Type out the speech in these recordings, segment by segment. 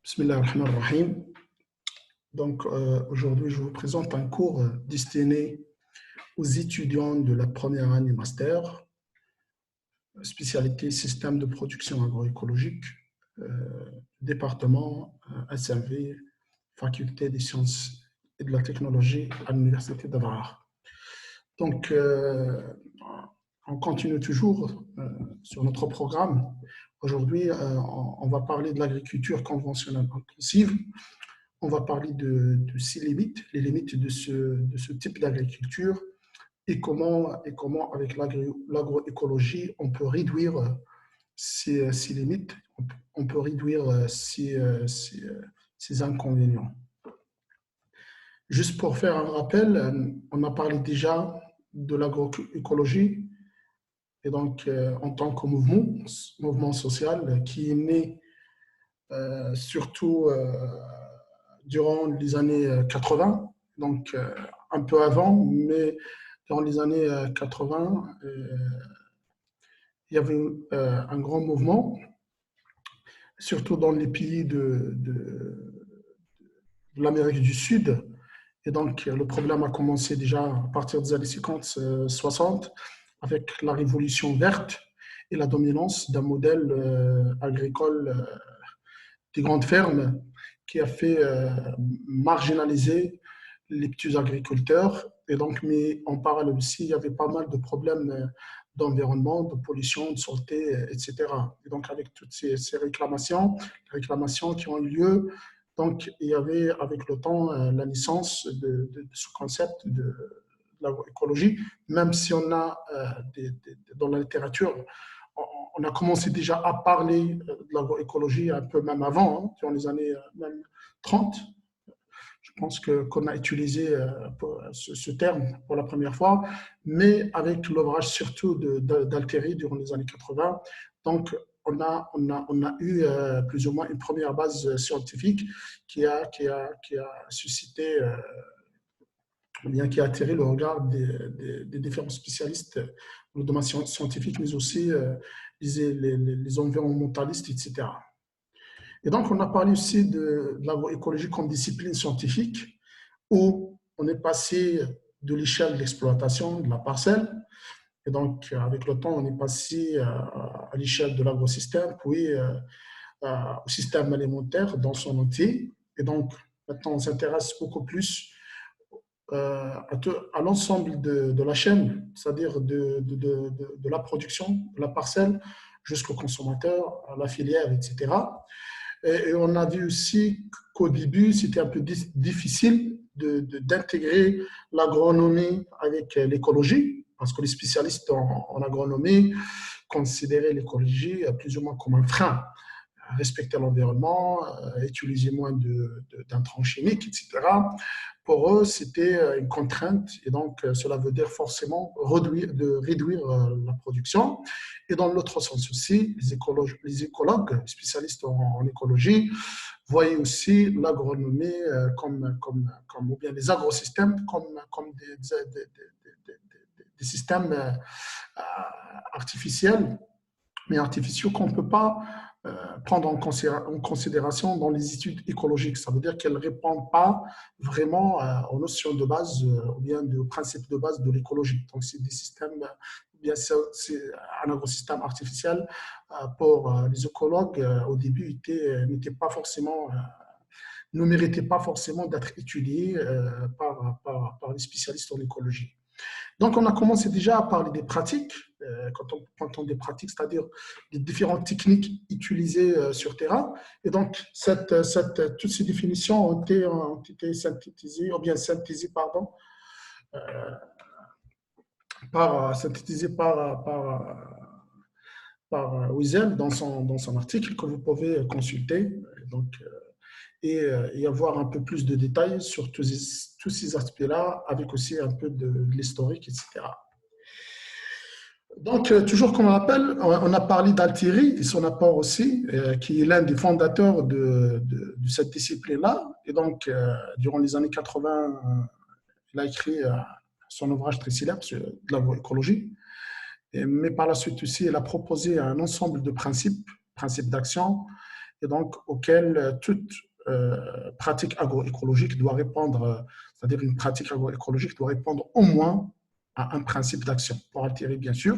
Bismillah ar-Rahman ar-Rahim. Donc, aujourd'hui, je vous présente un cours destiné aux étudiants de la première année master, spécialité système de production agroécologique, département SMV, faculté des sciences et de la technologie à l'université d'Avar. Donc, on continue toujours sur notre programme. Aujourd'hui, on va parler de l'agriculture conventionnelle intensive. On va parler de ces limites, les limites de ce type d'agriculture et comment avec l'agroécologie, on peut réduire ces limites, on peut réduire ces inconvénients. Juste pour faire un rappel, on a parlé déjà de l'agroécologie et donc en tant que mouvement social qui est né surtout durant les années 80, donc un peu avant, mais durant les années 80, il y avait un grand mouvement, surtout dans les pays de l'Amérique du Sud. Et donc, le problème a commencé déjà à partir des années 50-60 avec la révolution verte et la dominance d'un modèle agricole des grandes fermes qui a fait marginaliser les petits agriculteurs. Et donc, mais en parallèle aussi, il y avait pas mal de problèmes d'environnement, de pollution, de santé, etc. Et donc, avec toutes ces réclamations qui ont eu lieu, donc, il y avait avec le temps la naissance de ce concept de l'agroécologie, même si on a dans la littérature, on a commencé déjà à parler de l'agroécologie un peu même avant, hein, dans les années même 30. Je pense qu'on a utilisé ce terme pour la première fois, mais avec l'ouvrage surtout d'Alteri durant les années 80. Donc, on a eu plus ou moins une première base scientifique qui a suscité, bien qui a attiré le regard des différents spécialistes dans le domaine scientifique, mais aussi les environnementalistes, etc. Et donc, on a parlé aussi de l'agroécologie comme discipline scientifique, où on est passé de l'échelle d'exploitation de la parcelle, et donc, avec le temps, on est passé à l'échelle de l'agrosystème, puis au système alimentaire dans son entier. Et donc, maintenant, on s'intéresse beaucoup plus à l'ensemble de la chaîne, c'est-à-dire de la production, de la parcelle, jusqu'au consommateur, à la filière, etc. Et on a vu aussi qu'au début, c'était un peu difficile d'intégrer l'agronomie avec l'écologie, parce que les spécialistes en agronomie considéraient l'écologie plus ou moins comme un frein. Respecter l'environnement, utiliser moins d'intrants chimiques, etc. Pour eux, c'était une contrainte et donc cela veut dire forcément réduire la production. Et dans l'autre sens aussi, les écologues spécialistes en écologie voyaient aussi l'agronomie ou bien les agrosystèmes comme des systèmes artificiels, mais artificiaux qu'on ne peut pas prendre en considération dans les études écologiques. Ça veut dire qu'elles ne répondent pas vraiment aux notions de base ou bien aux principes de base de l'écologie. Donc, c'est des systèmes, bien c'est un agrosystème artificiel pour les écologues au début n'était pas forcément ne méritait pas forcément d'être étudié par les spécialistes en écologie. Donc, on a commencé déjà à parler des pratiques, quand on entend des pratiques, c'est-à-dire les différentes techniques utilisées sur terrain. Et donc, toutes ces définitions ont été synthétisées, ou bien synthésées, pardon, synthétisées par Wiesel dans son article que vous pouvez consulter. Donc, et avoir un peu plus de détails sur tous ces aspects-là, avec aussi un peu de l'historique, etc. Donc, toujours comme on rappelle, on a parlé d'Alteri et son apport aussi, qui est l'un des fondateurs de cette discipline-là. Et donc, durant les années 80, il a écrit son ouvrage très célèbre sur l'agroécologie. Mais par la suite aussi, il a proposé un ensemble de principes d'action, et donc auquel toute pratique agroécologique doit répondre, c'est-à-dire une pratique agroécologique doit répondre au moins à un principe d'action pour altérer, bien sûr.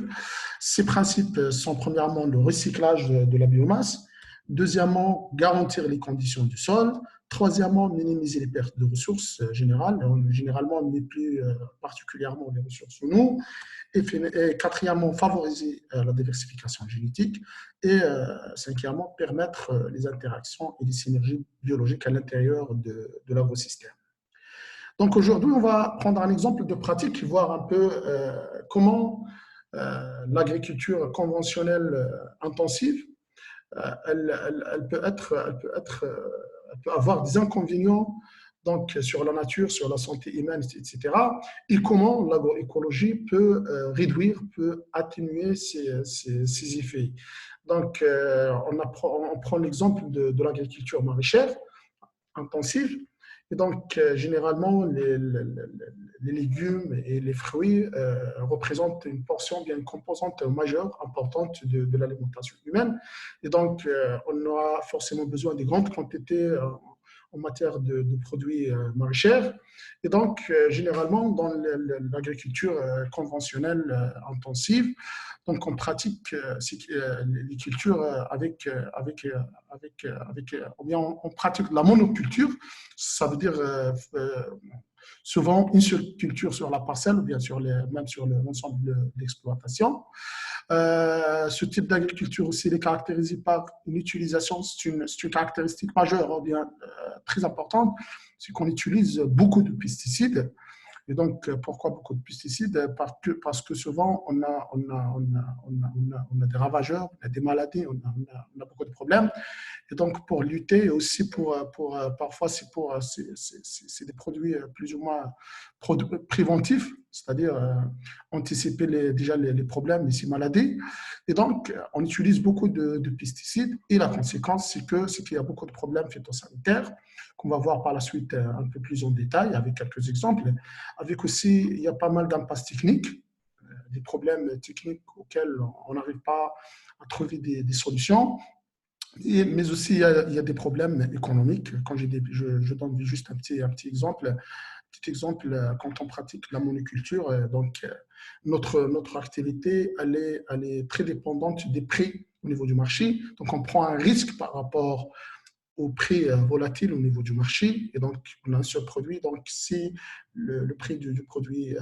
Ces principes sont premièrement le recyclage de la biomasse, deuxièmement, garantir les conditions du sol, troisièmement, minimiser les pertes de ressources générales, généralement, mais plus particulièrement les ressources en eau, et quatrièmement, favoriser la diversification génétique, et cinquièmement, permettre les interactions et les synergies biologiques à l'intérieur de l'agrosystème. Donc aujourd'hui, on va prendre un exemple de pratique, voir un peu comment l'agriculture conventionnelle intensive, elle peut avoir des inconvénients donc, sur la nature, sur la santé humaine, etc. Et comment l'agroécologie peut réduire, peut atténuer ces effets. Donc, on prend l'exemple de l'agriculture maraîchère intensive. Et donc, généralement, les légumes et les fruits représentent une portion, bien une composante majeure, importante de l'alimentation humaine. Et donc, on aura forcément besoin de grandes quantités en matière de produits maraîchers. Et donc, généralement, dans l'agriculture conventionnelle intensive, donc on pratique les cultures ou bien on pratique la monoculture, ça veut dire souvent une seule culture sur la parcelle ou bien même sur l'ensemble de l'exploitation. Ce type d'agriculture aussi est caractérisé par une utilisation, c'est une caractéristique majeure, bien très importante, c'est qu'on utilise beaucoup de pesticides. Et donc, pourquoi beaucoup de pesticides? Parce que souvent, on a des ravageurs, on a des maladies, on a beaucoup de problèmes. Et donc, pour lutter aussi, parfois, c'est des produits plus ou moins préventifs, c'est-à-dire anticiper déjà les problèmes, ces maladies. Et donc, on utilise beaucoup de pesticides et la conséquence, c'est qu'il y a beaucoup de problèmes phytosanitaires qu'on va voir par la suite un peu plus en détail avec quelques exemples. Avec aussi, il y a pas mal d'impasses techniques, des problèmes techniques auxquels on n'arrive pas à trouver des solutions. Mais aussi, il y a des problèmes économiques. Quand je donne juste un petit exemple. Petit exemple, quand on pratique la monoculture, donc notre activité, elle est très dépendante des prix au niveau du marché. Donc, on prend un risque par rapport au prix volatile au niveau du marché. Et donc, on a un seul produit. Donc, si le prix du produit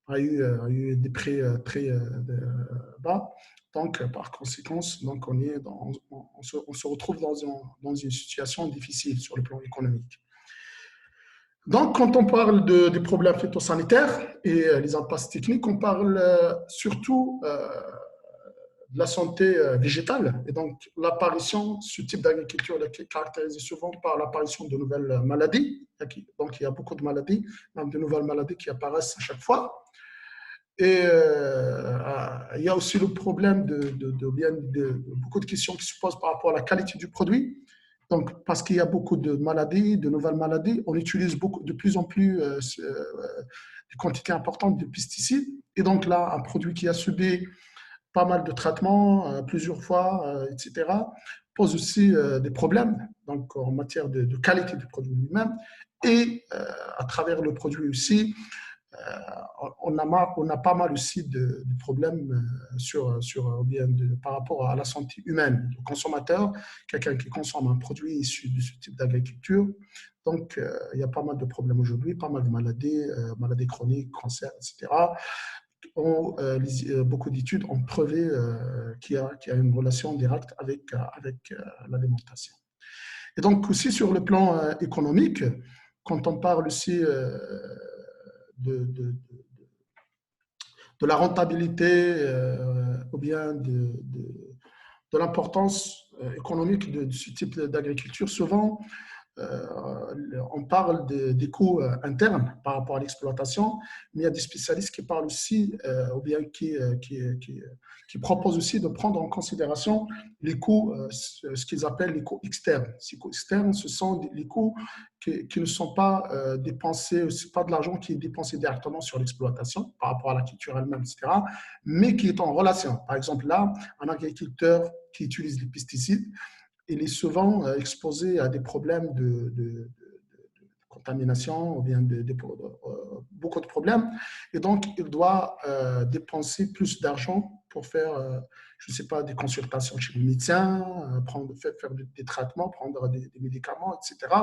a eu des prix très bas, donc, par conséquent, donc on se retrouve dans une situation difficile sur le plan économique. Donc, quand on parle des problèmes phytosanitaires et les impasses techniques, on parle surtout de la santé végétale. Et donc, l'apparition, ce type d'agriculture est caractérisé souvent par l'apparition de nouvelles maladies. Donc, il y a beaucoup de maladies, même de nouvelles maladies qui apparaissent à chaque fois. Et il y a aussi le problème de beaucoup de questions qui se posent par rapport à la qualité du produit. Donc, parce qu'il y a beaucoup de maladies, de nouvelles maladies, on utilise de plus en plus des quantités importantes de pesticides. Et donc là, un produit qui a subi pas mal de traitements, plusieurs fois, etc., pose aussi des problèmes donc, en matière de qualité du produit lui-même. Et à travers le produit aussi, on a pas mal aussi de problèmes par rapport à la santé humaine. Le consommateur, quelqu'un qui consomme un produit issu de ce type d'agriculture, donc il y a pas mal de problèmes aujourd'hui, pas mal de maladies chroniques, cancers, etc. Beaucoup d'études ont prouvé qu'il y a une relation directe avec l'alimentation. Et donc aussi sur le plan économique, quand on parle aussi de la rentabilité ou bien de l'importance économique de ce type d'agriculture, souvent on parle des coûts internes par rapport à l'exploitation, mais il y a des spécialistes qui parlent aussi, ou bien qui proposent aussi de prendre en considération les coûts, ce qu'ils appellent les coûts externes. Ces coûts externes, ce sont les coûts qui ne sont pas dépensés, ce n'est pas de l'argent qui est dépensé directement sur l'exploitation par rapport à la culture elle-même, etc., mais qui est en relation. Par exemple, là, un agriculteur qui utilise les pesticides, il est souvent exposé à des problèmes de contamination ou bien beaucoup de problèmes. Et donc, il doit dépenser plus d'argent pour faire, je ne sais pas, des consultations chez le médecin, faire des traitements, prendre des médicaments, etc.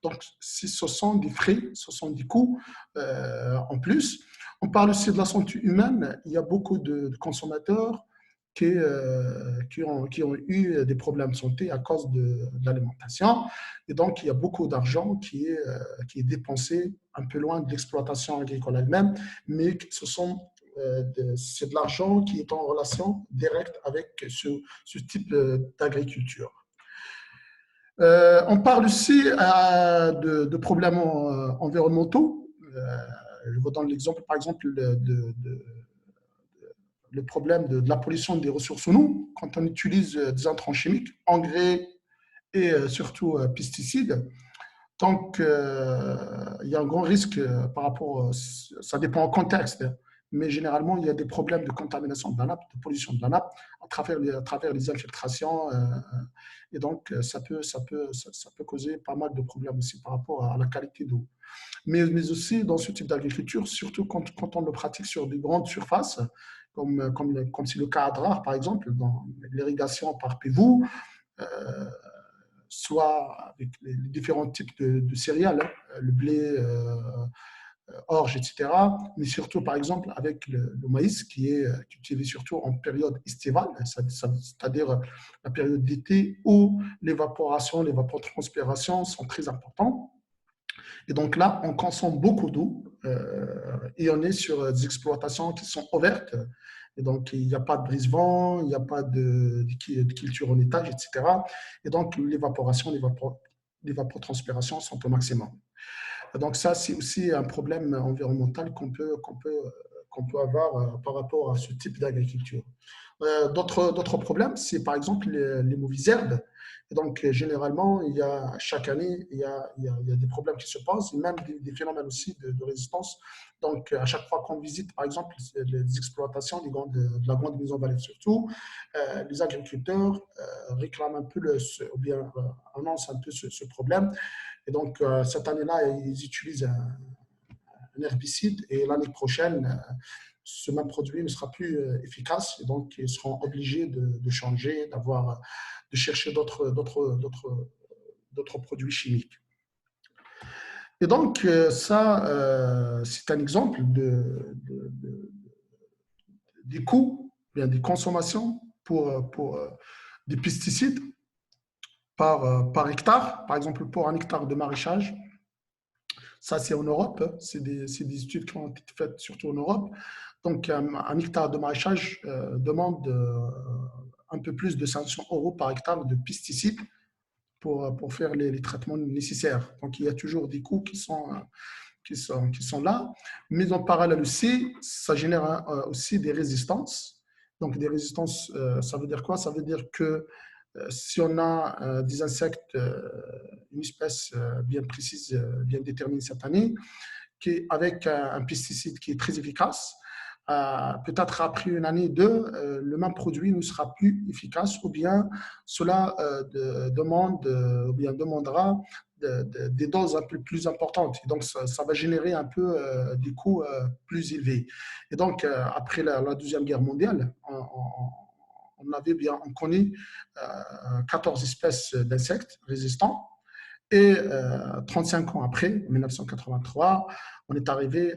Donc, ce sont des frais, ce sont des coûts en plus. On parle aussi de la santé humaine. Il y a beaucoup de consommateurs qui ont eu des problèmes de santé à cause de l'alimentation. Et donc, il y a beaucoup d'argent qui est dépensé un peu loin de l'exploitation agricole elle-même, mais c'est de l'argent qui est en relation directe avec ce type d'agriculture. On parle aussi de problèmes environnementaux. Je vous donne l'exemple, par exemple, le problème de la pollution des ressources en eau quand on utilise des intrants chimiques, engrais et surtout pesticides. Donc, il y a un grand risque par rapport, ça dépend au contexte, mais généralement, il y a des problèmes de contamination de la nappe, de pollution de la nappe à travers les infiltrations. Et donc, ça peut causer pas mal de problèmes aussi par rapport à la qualité d'eau. Mais aussi dans ce type d'agriculture, surtout quand on le pratique sur des grandes surfaces, comme c'est le cas à Adrar, par exemple, dans l'irrigation par pivot, soit avec les différents types de céréales, le blé, orge, etc., mais surtout, par exemple, avec le maïs qui est cultivé surtout en période estivale, c'est-à-dire la période d'été où l'évaporation, l'évapotranspiration sont très importantes. Et donc là, on consomme beaucoup d'eau et on est sur des exploitations qui sont ouvertes. Et donc, il n'y a pas de brise-vent, il n'y a pas de culture en étage, etc. Et donc, l'évaporation, l'évapotranspiration sont au maximum. Et donc, ça, c'est aussi un problème environnemental qu'on peut avoir par rapport à ce type d'agriculture. D'autres problèmes, c'est par exemple les mauvaises herbes. Et donc, généralement, chaque année, il y a des problèmes qui se posent, et même des phénomènes aussi de résistance. Donc, à chaque fois qu'on visite, par exemple, les exploitations de la Grande Maison Vallée surtout, les agriculteurs réclament un peu, ou bien annoncent un peu ce problème. Et donc, cette année-là, ils utilisent un herbicide et l'année prochaine, ce même produit ne sera plus efficace et donc ils seront obligés de changer, de chercher d'autres produits chimiques. Et donc ça, c'est un exemple des coûts, bien des consommations pour des pesticides par hectare. Par exemple, pour un hectare de maraîchage, ça c'est en Europe, c'est des études qui ont été faites surtout en Europe. Donc, un hectare de maraîchage demande un peu plus de 500 € par hectare de pesticides pour faire les traitements nécessaires. Donc, il y a toujours des coûts qui sont là. Mais en parallèle aussi, ça génère aussi des résistances. Donc, des résistances, ça veut dire quoi? Ça veut dire que si on a des insectes, une espèce bien précise, bien déterminée cette année, avec un pesticide qui est très efficace, peut-être après une année, deux, le même produit ne sera plus efficace ou bien cela demandera des doses un peu plus importantes. Et donc, ça va générer un peu des coûts plus élevés. Et donc, après la Deuxième Guerre mondiale, on connaît 14 espèces d'insectes résistants. Et 35 ans après, en 1983, on est arrivé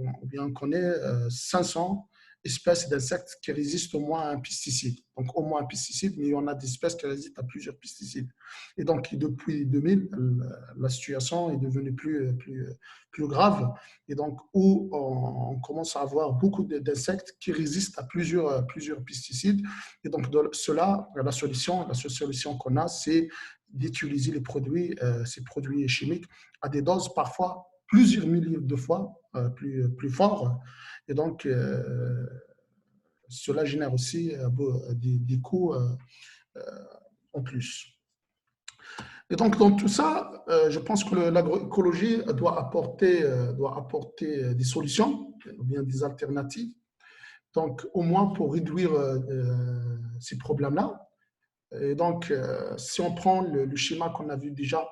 on connaît 500 espèces d'insectes qui résistent au moins à un pesticide. Donc, au moins un pesticide, mais il y en a des espèces qui résistent à plusieurs pesticides. Et donc, depuis 2000, la situation est devenue plus grave. Et donc, où on commence à avoir beaucoup d'insectes qui résistent à plusieurs pesticides. Et donc, de cela, la seule solution qu'on a, c'est d'utiliser les produits, ces produits chimiques à des doses parfois plusieurs milliers de fois plus forts. Et donc, cela génère aussi des coûts en plus. Et donc, dans tout ça, je pense que l'agroécologie doit apporter des solutions, ou bien des alternatives, donc au moins pour réduire ces problèmes-là. Et donc, si on prend le schéma qu'on a vu déjà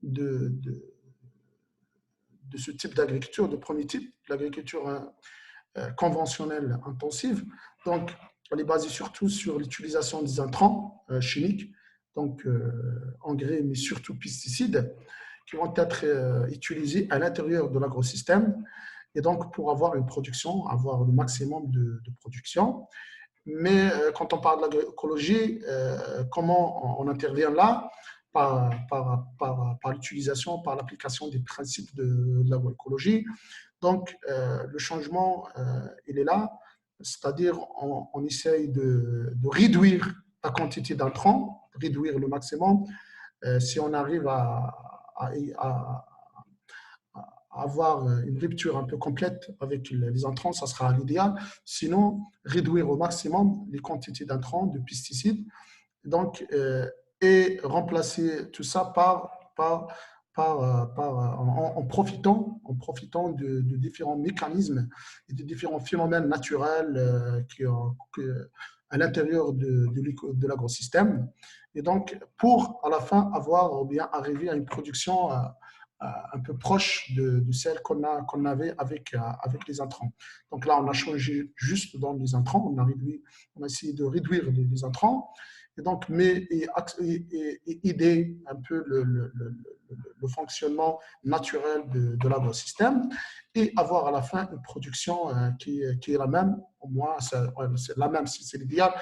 de, de, de ce type d'agriculture, de premier type, l'agriculture conventionnelle intensive, donc elle est basée surtout sur l'utilisation des intrants chimiques, donc engrais, mais surtout pesticides, qui vont être utilisés à l'intérieur de l'agrosystème, et donc pour avoir une production, avoir le maximum de production. Mais quand on parle de l'agroécologie, comment on intervient là par l'utilisation, par l'application des principes de l'agroécologie. Donc, le changement, il est là, c'est-à-dire on essaye de réduire la quantité d'intrants, réduire le maximum. Si on arrive à avoir une rupture un peu complète avec les intrants, ça sera l'idéal. Sinon, réduire au maximum les quantités d'intrants, de pesticides, donc, et remplacer tout ça en profitant de différents mécanismes et de différents phénomènes naturels à l'intérieur de l'agrosystème. Et donc, pour à la fin avoir ou bien arriver à une production un peu proche de celle qu'on avait avec les intrants. Donc là, on a changé juste dans les intrants, on a essayé de réduire les intrants, et donc, aider un peu le fonctionnement naturel de l'agrosystème et avoir à la fin une production qui est la même, au moins, c'est la même, c'est l'idéal,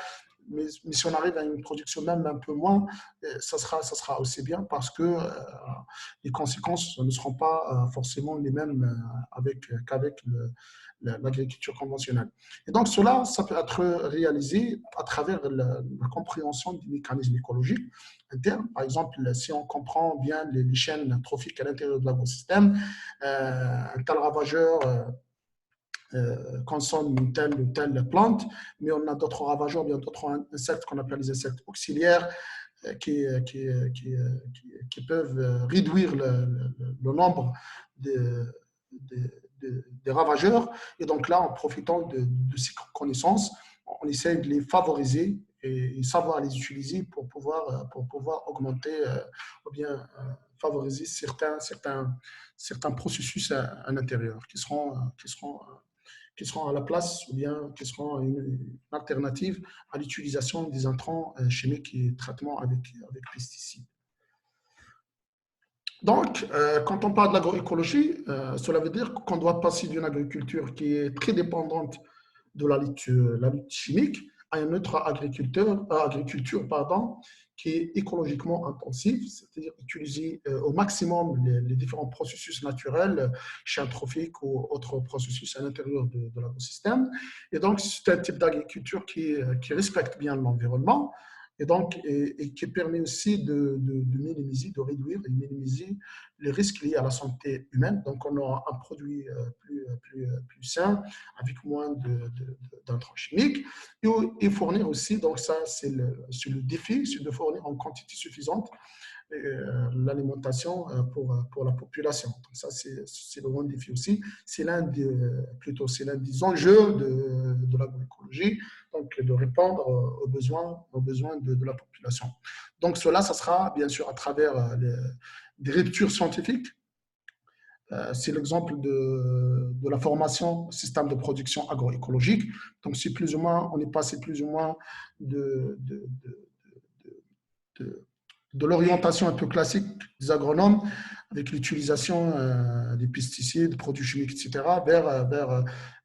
mais si on arrive à une production même un peu moins, ça sera aussi bien parce que les conséquences ne seront pas forcément les mêmes qu'avec l'agriculture conventionnelle. Et donc cela, ça peut être réalisé à travers la compréhension des mécanismes écologiques internes. Par exemple, si on comprend bien les chaînes trophiques à l'intérieur de l'agrosystème, un tel ravageur consomme une telle ou telle plante, mais on a d'autres ravageurs, bien d'autres insectes qu'on appelle les insectes auxiliaires qui peuvent réduire le nombre des ravageurs. Et donc là, en profitant de ces connaissances, on essaie de les favoriser et savoir les utiliser pour pouvoir augmenter ou bien favoriser certains processus à l'intérieur qui seront à la place ou bien qui seront une alternative à l'utilisation des intrants chimiques et traitements avec pesticides. Donc, quand on parle de l'agroécologie, cela veut dire qu'on doit passer d'une agriculture qui est très dépendante de la lutte chimique à une autre agriculture qui est écologiquement intensive, c'est-à-dire utiliser au maximum les différents processus naturels, champs trophiques ou autres processus à l'intérieur de l'écosystème. Et donc, c'est un type d'agriculture qui respecte bien l'environnement et donc et qui permet aussi de minimiser, de réduire et minimiser les risques liés à la santé humaine. Donc, on aura un produit plus sain, avec moins d'intrants chimiques, et fournir aussi, donc ça c'est le défi, c'est de fournir en quantité suffisante l'alimentation pour la population. Donc ça c'est le grand défi aussi. C'est l'un des enjeux de l'agroécologie, donc de répondre aux besoins de la population. Donc cela, ça sera bien sûr à travers des ruptures scientifiques. C'est l'exemple de la formation système de production agroécologique. Donc, c'est plus ou moins, on est passé plus ou moins de, de l'orientation un peu classique des agronomes avec l'utilisation des pesticides, des produits chimiques, etc.,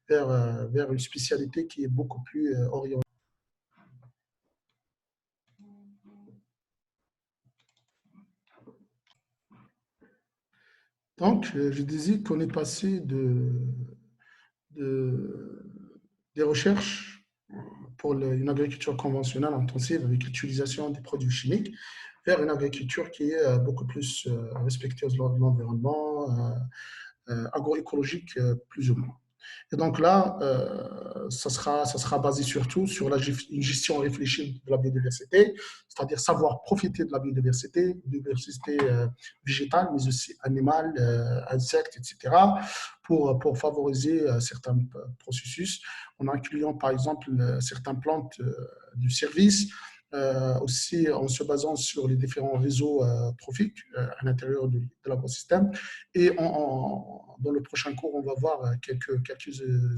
vers une spécialité qui est beaucoup plus orientée. Donc, je disais qu'on est passé de, des recherches pour une agriculture conventionnelle intensive avec l'utilisation des produits chimiques vers une agriculture qui est beaucoup plus respectueuse de l'environnement, agroécologique plus ou moins. Et donc là, ça sera basé surtout sur une gestion réfléchie de la biodiversité, c'est-à-dire savoir profiter de la biodiversité, biodiversité végétale, mais aussi animale, insectes, etc., pour favoriser certains processus, en incluant par exemple certaines plantes du service, aussi en se basant sur les différents réseaux trophiques à l'intérieur de l'écosystème. Et dans le prochain cours, on va voir quelques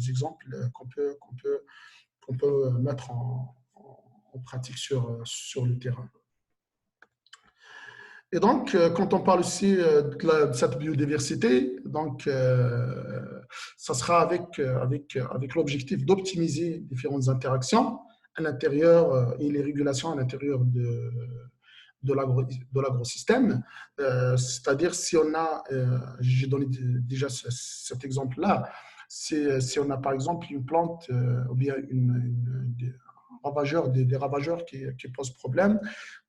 exemples qu'on peut mettre en pratique sur le terrain. Et donc, quand on parle aussi de cette biodiversité, donc, ça sera avec l'objectif d'optimiser différentes interactions à l'intérieur et les régulations à l'intérieur de l'agrosystème. C'est-à-dire, si on a, j'ai donné déjà cet exemple-là, si on a par exemple une plante ou bien des ravageurs qui posent problème,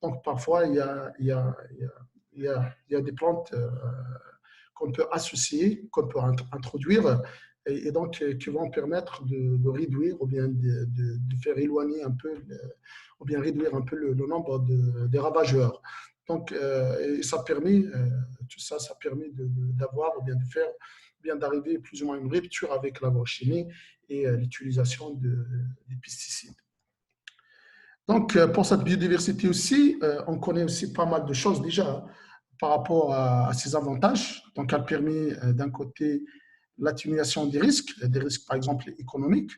donc parfois il y a des plantes qu'on peut associer, qu'on peut introduire et donc qui vont permettre de réduire ou bien de faire éloigner un peu ou bien réduire un peu le nombre des ravageurs. Donc, et ça permet, tout ça, ça permet d'avoir ou bien de faire, bien d'arriver plus ou moins à une rupture avec l'agrochimie et l'utilisation des pesticides. Donc, pour cette biodiversité aussi, on connaît aussi pas mal de choses déjà par rapport à ses avantages. Donc, elle permet d'un côté l'atténuation des risques par exemple économiques,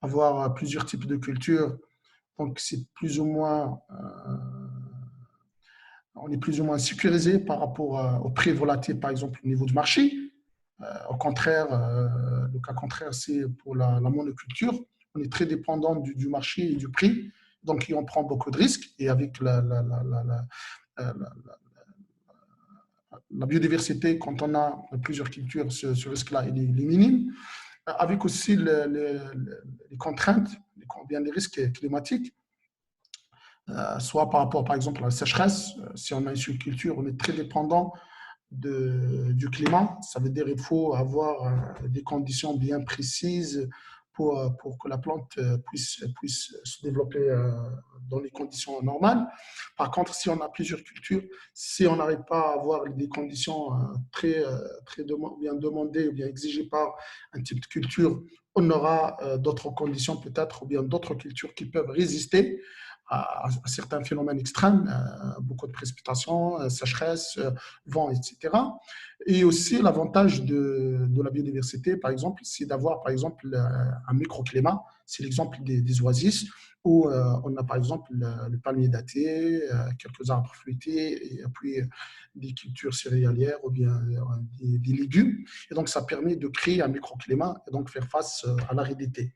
avoir plusieurs types de cultures. Donc, c'est plus ou moins, on est plus ou moins sécurisé par rapport au prix volatile, par exemple, au niveau du marché. Au contraire, le cas contraire, c'est pour la monoculture. On est très dépendant du marché et du prix, donc on prend beaucoup de risques. Et avec la biodiversité, quand on a plusieurs cultures, ce risque-là il est minime. Avec aussi les contraintes, bien les risques climatiques, soit par rapport, par exemple, à la sécheresse. Si on a une culture, on est très dépendant du climat. Ça veut dire qu'il faut avoir des conditions bien précises pour que la plante puisse se développer dans les conditions normales. Par contre, si on a plusieurs cultures, si on n'arrive pas à avoir des conditions très bien demandées ou bien exigées par un type de culture, on aura d'autres conditions peut-être ou bien d'autres cultures qui peuvent résister à certains phénomènes extrêmes, beaucoup de précipitations, sécheresse, vent, etc. Et aussi, l'avantage de la biodiversité, par exemple, c'est d'avoir, par exemple, un microclimat. C'est l'exemple des oasis, où on a, par exemple, le palmier daté, quelques arbres fruités, et puis des cultures céréalières ou bien des légumes. Et donc, ça permet de créer un microclimat et donc faire face à l'aridité.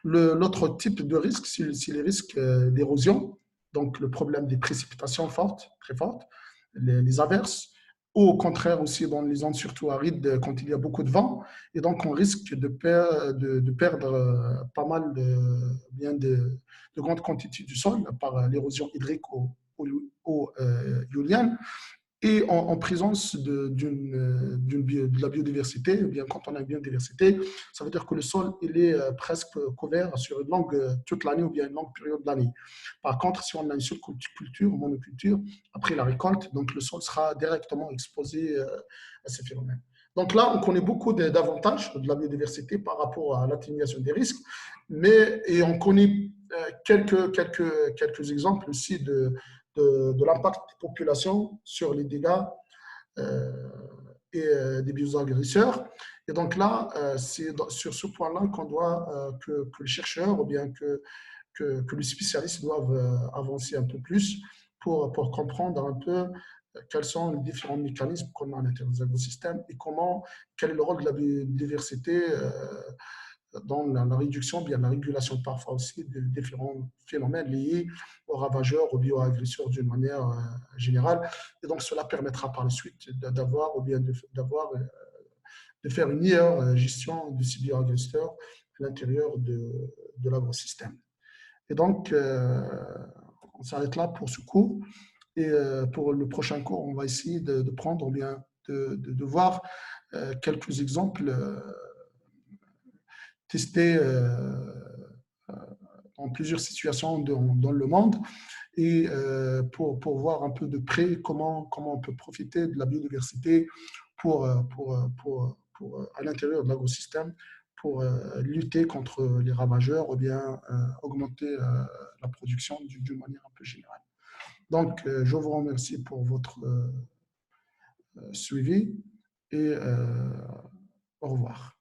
L'autre type de risque, c'est les risques d'érosion, donc le problème des précipitations fortes, très fortes, les averses, ou au contraire aussi dans les zones surtout arides quand il y a beaucoup de vent. Et donc on risque de perdre pas mal de grandes quantités du sol par l'érosion hydrique ou éolienne. Et en présence de la biodiversité, eh bien, quand on a une biodiversité, ça veut dire que le sol il est presque couvert sur une longue, toute l'année ou bien une longue période de l'année. Par contre, si on a une seule culture, une monoculture, après la récolte, donc le sol sera directement exposé à ces phénomènes. Donc là, on connaît beaucoup d'avantages de la biodiversité par rapport à l'atténuation des risques, et on connaît quelques exemples aussi de l'impact des populations sur les dégâts des bioagresseurs. Et donc là, c'est sur ce point-là qu'on doit, que le chercheur ou bien que les spécialistes doivent avancer un peu plus pour comprendre un peu quels sont les différents mécanismes qu'on a à l'intérieur des écosystèmes et quel est le rôle de la biodiversité dans la réduction, bien la régulation parfois aussi de différents phénomènes liés aux ravageurs, aux bioagresseurs d'une manière générale. Et donc, cela permettra par la suite d'avoir ou bien de faire une meilleure gestion de ces bioagresseurs à l'intérieur de l'agrosystème. Et donc, on s'arrête là pour ce cours. Et pour le prochain cours, on va essayer de prendre, ou bien de voir quelques exemples testés dans plusieurs situations dans le monde et pour voir un peu de près comment on peut profiter de la biodiversité à l'intérieur de l'agro-système pour lutter contre les ravageurs ou bien augmenter la production d'une manière un peu générale. Donc, je vous remercie pour votre suivi et au revoir.